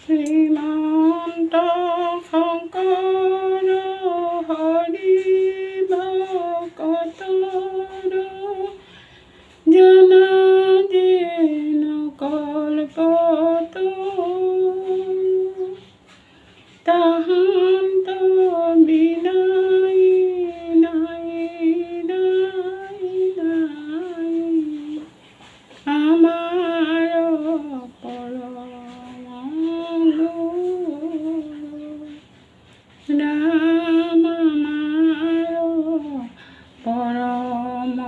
শ্ৰীমন্ত শংকৰ হৰি ভকতৰ জনা যেন কল্পতো তাহান্ত বিনাই নাই নাই নাই আমাৰ পৰম ৰাম আমাৰ পৰম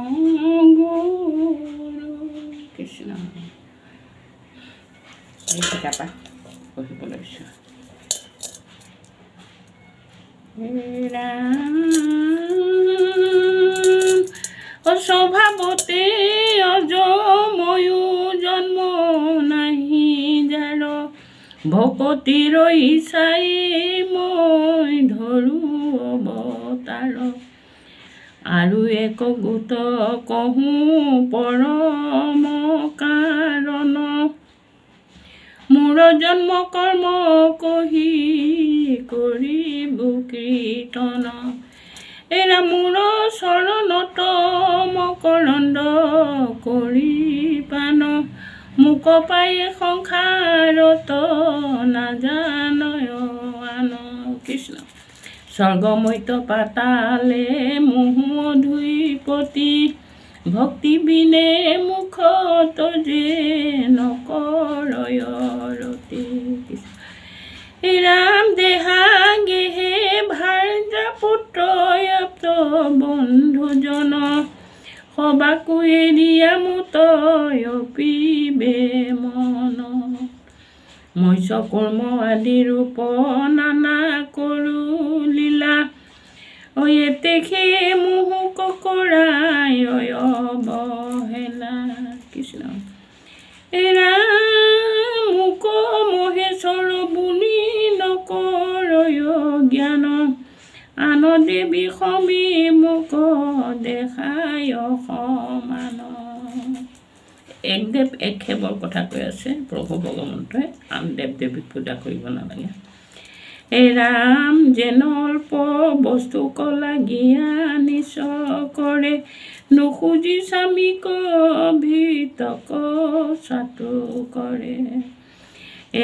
গুৰু কৃষ্ণ। এই কিতাপা পঢ়িব লৈছোঁ। স্বভাৱতে অজ ময়ো জন্ম নাহি যাৰ ভকতিৰ ইচ্ছাই মই ধৰোঁ অৱতাৰ আৰু এক গোট কহোঁ পৰম কাৰণ মোৰ জন্ম কৰ্ম কহি কৰিব কীৰ্তন এৰা মোৰ চৰণত মকৰন্দ কৰি পান মোক পাই সংসাৰত নাজানয় আন কৃষ্ণ। স্বৰ্গমৈত পাতালে মোহ ধুইপতি ভক্তি বিনে মুখত যে নকৰয় ৰতি ৰাম দেহা গেহে ভাৰ্যা পুত্ৰ আপ্ত বন্ধুজন সবাকো এৰিয়া মুতয় পিবে মন মৎস্য কৰ্ম আদি ৰূপ নানা কৰোঁ লীলা এতে সেই মোহ কৰাই অৱহেলা কৃষ্ণ। মোক মহেশ্বৰ বুলি নকৰয় জ্ঞান আন দেৱী সমী মোক দেখায় সমান। এক দেৱ এক সেৱৰ কথা কৈ আছে প্ৰভু ভগৱন্তই, আন দেৱ দেৱীক পূজা কৰিব নালাগে। ৰাম যেন অল্প বস্তু কলা জ্ঞানিছ কৰে নুখুজি স্বামীক ভিতক চাতু কৰে।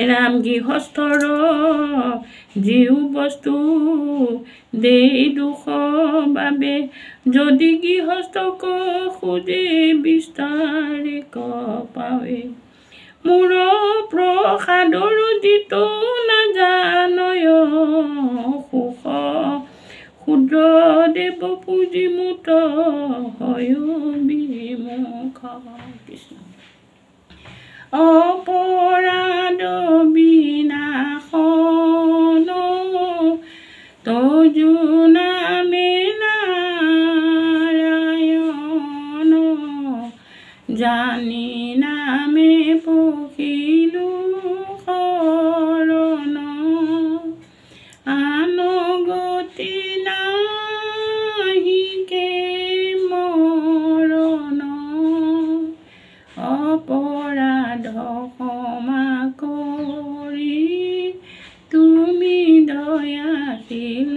ৰাম গৃহস্থৰ যিও বস্তু দেই দুখ বাবে যদি গৃহস্থক খুজে বিস্তাৰে পাৱে মোৰ প্ৰসাদৰ যিটো নাজানয় সুখ ক্ষুদ্ৰ দেৱ পুঁজি মুত হয় বিমুখ কৃষ্ণ। অপৰাধ বিনাশন তজু নামে নাৰায়ণ জানি নামে পখিলো শৰণ আন গতি নাহিকে মৰণ অপৰাধ ক্ষমা কৰি তুমি দয়াশীল